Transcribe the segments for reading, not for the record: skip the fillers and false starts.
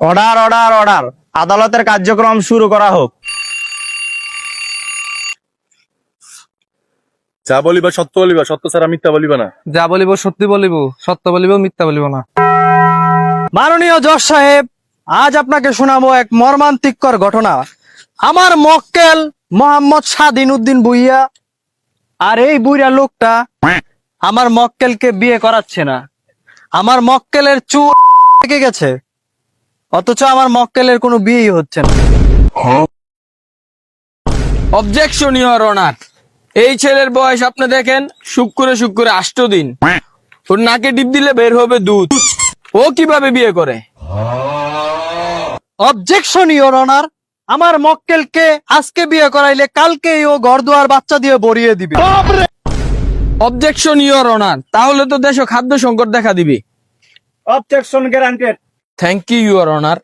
Order order order, আদালতের কার্যক্রম শুরু করা হোক। যা বলিবা সত্য বলিবা, সত্য ছাড়া মিথ্যা বলিবা না। যা বলিব সত্যি বলিব, সত্য বলিব, মিথ্যা বলিব না। মাননীয় জজ সাহেব, আজ আপনাকে শোনাবো এক মর্মান্তিকর ঘটনা। আমার মক্কেল মোহাম্মদ স্বাধীন উদ্দিন ভুইয়া, আর এই বুইরা লোকটা আমার মক্কেলকে বিয়ে করাচ্ছে না। আমার মক্কেলের চুল পেকে গেছে, অথচ আমার মক্কেলের কোনো বিয়েই হচ্ছে না। অবজেকশন ইওর অনার, এই ছেলের বয়স আপনি দেখেন, শুক্রে 8 দিন। ওর নাকে টিপ দিলে বের হবে দুধ। ও কিভাবে বিয়ে করে? অবজেকশন ইওর অনার, আমার মক্কেলকে আজকে বিয়ে করাইলে কালকেই ও ঘর দুয়ার বাচ্চা দিয়ে ভরিয়ে দিবে। অবজেকশন ইওর অনার, তাহলে তো দেশে খাদ্য সংকট দেখা দিবে। Objection guaranteed. Thank you your honour.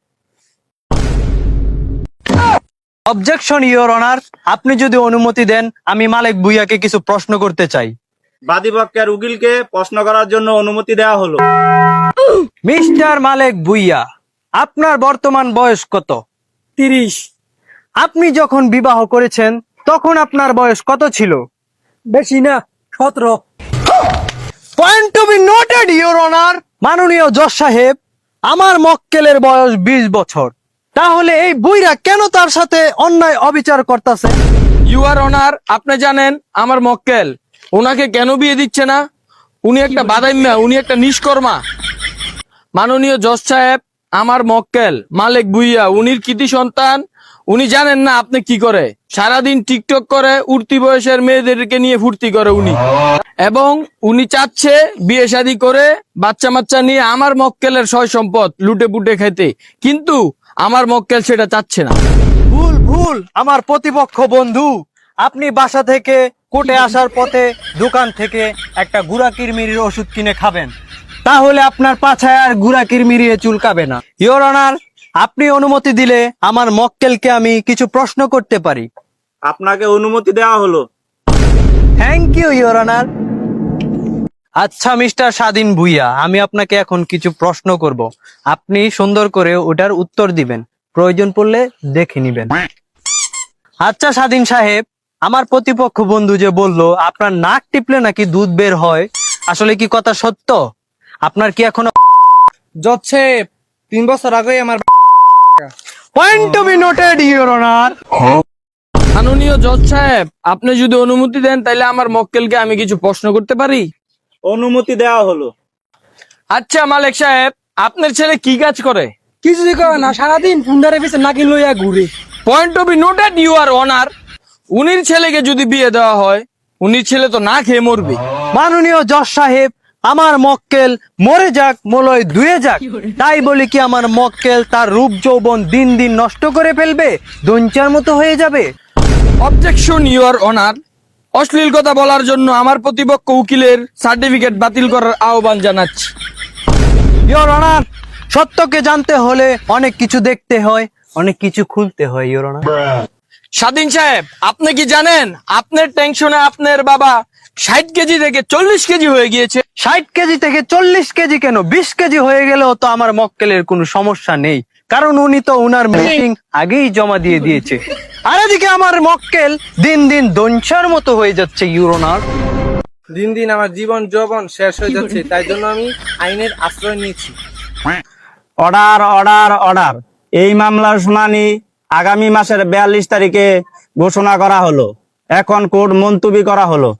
Objection your honour, আপনি যদি অনুমতি দেন আমি মালিক ভুইয়াকে কিছু প্রশ্ন করতে চাই। বাদীপক্ষের উকিলকে প্রশ্ন করার জন্য অনুমতি দেওয়া হলো। মিস্টার মালিক ভুইয়া, আপনার বর্তমান বয়স কত? 30। আপনি যখন বিবাহ করেছেন তখন আপনার বয়স কত ছিল? বেশি না, 17। Point to be noted your honour. মাননীয় জজ সাহেব, আমার মক্কেলের বয়স 20 বছর। তাহলে এই বুইরা কেন তার সাথে অন্যায় অবিচার করতেছে? ইউর অনার, আপনি জানেন আমার মক্কেল ওনাকে কেন বিয়ে দিচ্ছে না? উনি একটা বাদাইম্যা, উনি একটা নিষ্কর্মা। মাননীয় জজ সাহেব, আমার মক্কেল মালিক ভুইয়া, উনির কৃতি সন্তান। উনি জানেন না আপনি কি করে? সারাদিন টিকটক করে, উঠতি বয়সের মেয়েদেরকে নিয়ে ফুর্তি করে উনি। এবং উনি চাচ্ছে বিয়ে শাদী করে বাচ্চা মাচ্চা নিয়ে আমার মক্কেলের সয় সম্পদ লুটে পুটে খেতে, কিন্তু আমার মক্কেল সেটা চাচ্ছে না। ভুল ভুল, আমার প্রতিপক্ষ বন্ধু। আপনি বাসা থেকে কোর্টে আসার পথে দোকান থেকে একটা গুড়া কিরমিরির ওষুধ কিনে খাবেন, তাহলে আপনার পাছায় আর গুড়া কিরমিরিয়ে চুলকাবে না। ইওর অনার, আপনি অনুমতি দিলে আমার মক্কেলকে আমি কিছু প্রশ্ন করতে পারি। আপনাকে অনুমতি দেওয়া হলো। Thank you your honour. আচ্ছা মিস্টার স্বাধীন ভুইয়া, আমি আপনাকে এখন কিছু প্রশ্ন করব, আপনি সুন্দর করে ওটার উত্তর দিবেন, প্রয়োজন পড়লে দেখে নিবেন। আচ্ছা স্বাধীন সাহেব, আমার প্রতিপক্ষ বন্ধু যে বললো আপনার নাক টিপলে নাকি দুধ বের হয়, আসলে কি কথা সত্য? আপনার কি এখনো? জজ সাহেব, 3 বছর আগে আমার point to be noted your honour. মাননীয় জজ সাহেব, আপনি যদি অনুমতি দেন তাহলে আমার মক্কেলকে আমি কিছু প্রশ্ন করতে পারি? অনুমতি দেওয়া হলো। আচ্ছা মালিক সাহেব, আপনার ছেলে কি কাজ করে? কিছুই করে না, সারাদিন ফুন্ডারে পিছে নাকি লইয়া ঘুরে। Point to be noted your honour, উনির ছেলেকে যদি বিয়ে দেওয়া হয়, উনির ছেলে তো না খেয়ে মরবে। মাননীয় জজ সাহেব, আমার মক্কেল মরে যাক মলয় ধুয়ে যাক, তাই বলি কি আমার মক্কেল তার রূপ যৌবন দিন দিন নষ্ট করে ফেলবে, দঞ্চার মতো হয়ে যাবে? অবজেকশন ইউর অনার, অশ্লীল কথা বলার জন্য আমার প্রতিপক্ষ উকিলের সার্টিফিকেট বাতিল করার আহ্বান জানাচ্ছি। ইওর অনার, সত্যকে জানতে হলে অনেক কিছু দেখতে হয়, অনেক কিছু খুলতে হয় ইওর অনার। স্বাধীন সাহেব, আপনি কি জানেন আপনার টেনশনে আপনার বাবা 60 কেজি থেকে 40 কেজি হয়ে গিয়েছে? 60 কেজি থেকে 40 কেজি কেন, 20 কেজি হয়ে গেলেও তো আমার মক্কেলের কোনো সমস্যা নেই, কারণ উনি তো উনার মিটিং আগেই জমা দিয়ে দিয়েছে। আর এদিকে আমার মক্কেল দিন দিন দঞ্চার মতো হয়ে যাচ্ছে ইওর অনার। দিন দিন আমার জীবন যৌবন শেষ হয়ে যাচ্ছে, তাই জন্য আমি আইনের আশ্রয় নিয়েছি। অর্ডার অর্ডার অর্ডার, এই মামলার শুনানি আগামী মাসের 42 তারিখে ঘোষণা করা হলো। এখন কোর্ট মুলতবি করা হলো।